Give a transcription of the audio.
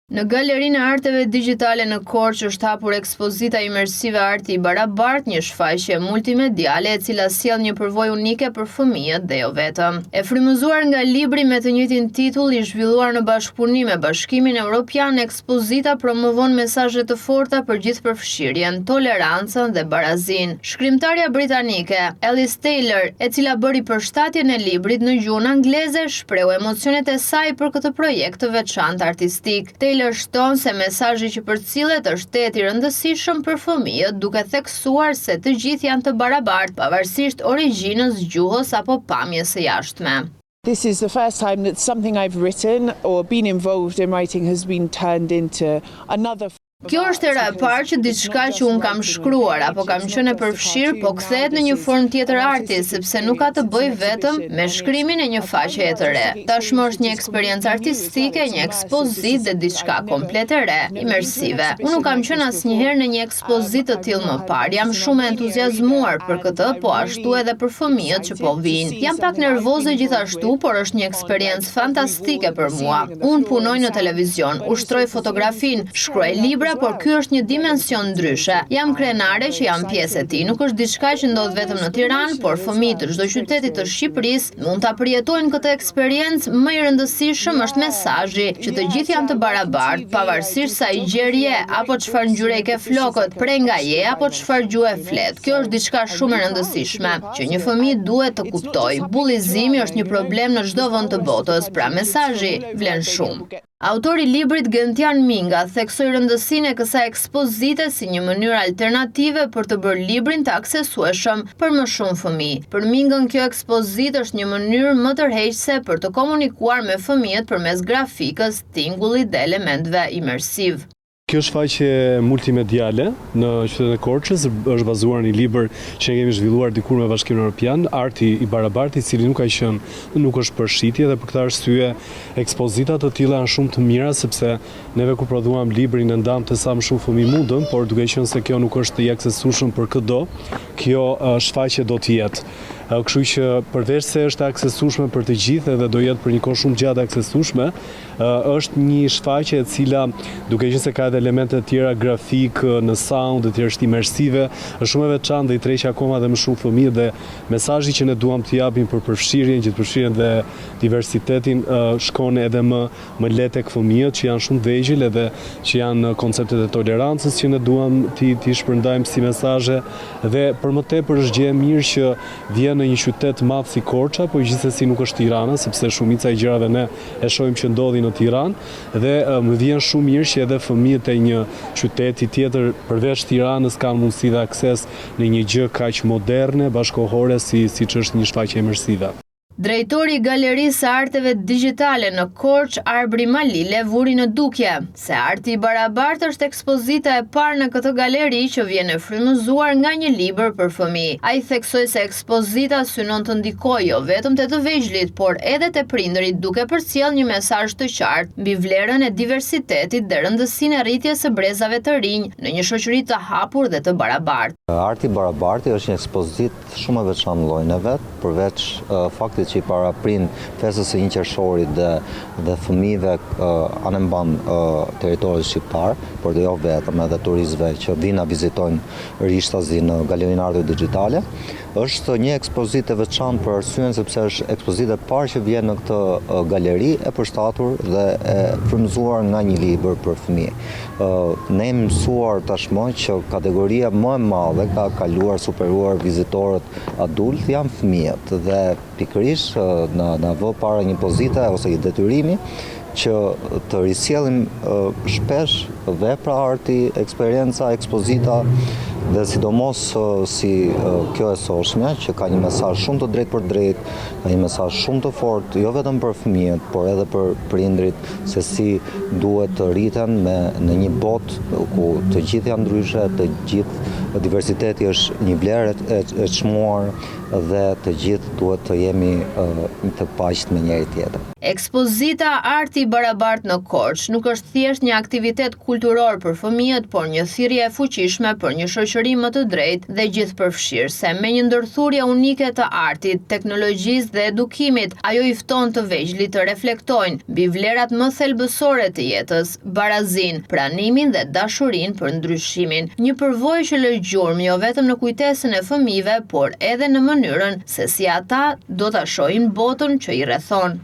Në Galerinë e Arteve Digjitale në Korçë është hapur ekspozita imersive Arti i Barabartë, një shfaqje multimediale e cila sjell një përvojë unike për fëmijët dhe jo vetëm. E frymëzuar nga libri me të njëjtin titull i zhvilluar në bashkëpunim me Bashkimin Evropian, ekspozita promovon mesazhe të forta për gjithëpërfshirjen, tolerancën dhe barazinë. Shkrimtarja britanike Alice Taylor, e cila bëri përshtatjen e librit në gjuhën angleze, shpreu emocionet e saj për këtë projekt të veçantë artistik. Taylor shton se mesazhi që përcillet është i rëndësishëm për fëmijët, duke theksuar se të gjithë janë të barabartë, pavarësisht origjinës, gjuhës apo pamjes së jashtme. This is the first time that something I've written or been involved in writing has been turned into another. Kjo është era e parë që diçka që unë kam shkruar apo kam qenë e përfshirë, po kthehet në një formë tjetër arti, sepse nuk ka të bëjë vetëm me shkrimin e një faqeje të re. Tashmë është një eksperiencë artistike, një ekspozitë dhe diçka komplet e re, imersive. Unë nuk kam qenë asnjëherë në një ekspozitë të tillë më parë. Jam shumë e entuziazmuar për këtë, po ashtu edhe për fëmijët që po vinë. Jam pak nervoze gjithashtu, por është një eksperiencë fantastike për mua. Unë punoj në televizion, ushtroj fotografinë, shkruaj libra, por ky është një dimension ndryshe. Jam krenare që jam pjesë e tij. Nuk është diçka që ndodh vetëm në Tiranë, por fëmijët të çdo qyteti të Shqipërisë mund ta përjetojnë këtë eksperiencë. Më i rëndësishëm është mesazhi që të gjithë janë të barabartë, pavarësisht sa i gjerë je apo çfarë ngjyre ke flokët, prenga je apo çfarë gjuhë flet. Kjo është diçka shumë e rëndësishme që një fëmijë duhet të kuptojë. Bullizimi është një problem në çdo vend të botës, pra mesazhi vlen shumë. Autori i librit Gentian Minga theksoi rëndësinë e kësaj ekspozite si një mënyrë alternative për të bërë librin të aksesueshëm për më shumë fëmijë. Për Mingën, kjo ekspozitë është një mënyrë më tërheqëse për të komunikuar me fëmijët përmes grafikës, tingullit dhe elementeve imersiv. Kjo shfaqje multimediale në qytetin e Korçës është bazuar në një libër që ne kemi zhvilluar dikur me Bashkimin Evropian, Arti i Barabartë, i cili nuk ka qenë, nuk është përshitje, dhe për këtë arsye ekspozitat të tilla janë shumë të mira, sepse neve kur prodhuam librin e ndam të sa më shumë fëmijë mundëm, por duke qenë se kjo nuk është i aksesueshëm për çdo, kjo shfaqje do të jetë. Kështu që përveç se është aksesueshme për të gjithë dhe do jetë për një kohë shumë gjatë aksesueshme, është një shfaqje e cila, duke qenë se ka edhe elemente të tjera grafik në sound, të tjera është imersive, është shumë e veçantë dhe i tërheq akoma dhe më shumë fëmijë, dhe mesazhi që ne duam të japim për përfshirjen, gjithëpërfshirjen dhe diversitetin shkon edhe më lehtë tek fëmijët që janë shumë vegjël edhe që janë konceptet e tolerancës që ne duam t'i shpërndajmë si mesazhe, dhe për më tepër është gjë e mirë që vjen në një qytet madh si Korça, po gjithsesi nuk është Tirana, sepse shumica e gjërave ne e shohim që ndodhin në Tiranë, dhe më vjen shumë mirë që edhe fëmijët e një qyteti tjetër përveç Tiranës kanë mundësi dhe akses në një gjë kaq moderne, bashkohore siç është një shfaqje imersive. Drejtori i Galerisë së Arteve Digjitale në Korçë, Arbri Malile, vuri në dukje se Arti i Barabartë është ekspozita e parë në këtë galeri që vjen e frymëzuar nga një libër për fëmijë. Ai theksoi se ekspozita synon të ndikojë jo vetëm te të vegjëlit, por edhe te prindërit, duke përcjellë një mesazh të qartë mbi vlerën e diversitetit dhe rëndësinë e rritjes së brezave të rinj në një shoqëri të hapur dhe të barabartë. Arti i Barabartë është një ekspozitë shumë e veçantë në llojin e vet, përveç faktit që i paraprind festës së 1 qershorit dhe fëmijëve anë mban territorin shqiptar, por jo vetëm, edhe turistëve që vinë vizitojnë Rishtazi në Galerinë e Arteve Digjitale. Është një ekspozitë e veçantë për arsyen sepse është ekspozitë e parë që vjen në këtë galeri, e përshtatur dhe e frymëzuar nga një libër për fëmijë. Ne jemi mësuar tashmë që kategoria më e madhe ka kaluar superuar vizitorët adult janë fëmijët, dhe pikërisht na vë para një pozite ose një detyrimi që të risjellim shpesh vepra arti, eksperjenca, ekspozita, dhe sidomos si kjo e sotshme, që ka një mesazh shumë të drejtë për drejtë, ka një mesazh shumë të fortë, jo vetëm për fëmijët, por edhe për prindrit, se si duhet të rriten në një botë ku të gjithë janë ndryshe, të gjithë diversiteti është një vlerë e çmuar, dhe të gjithë duhet të jemi të paqët me njëri tjetrin. Ekspozita Arti i Barabartë në Korçë nuk është thjesht një aktivitet kulturor për fëmijët, por një thirrje e fuqishme për një shoqëri shoqëri më të drejtë dhe gjithëpërfshirëse. Me një ndërthurje unike të artit, teknologjisë dhe edukimit, ajo i fton të vegjëlit të reflektojnë mbi vlerat më thelbësore të jetës, barazin, pranimin dhe dashurin për ndryshimin. Një përvojë që lë gjurmë jo vetëm në kujtesën e fëmijëve, por edhe në mënyrën se si ata do ta shohin botën që i rrethon.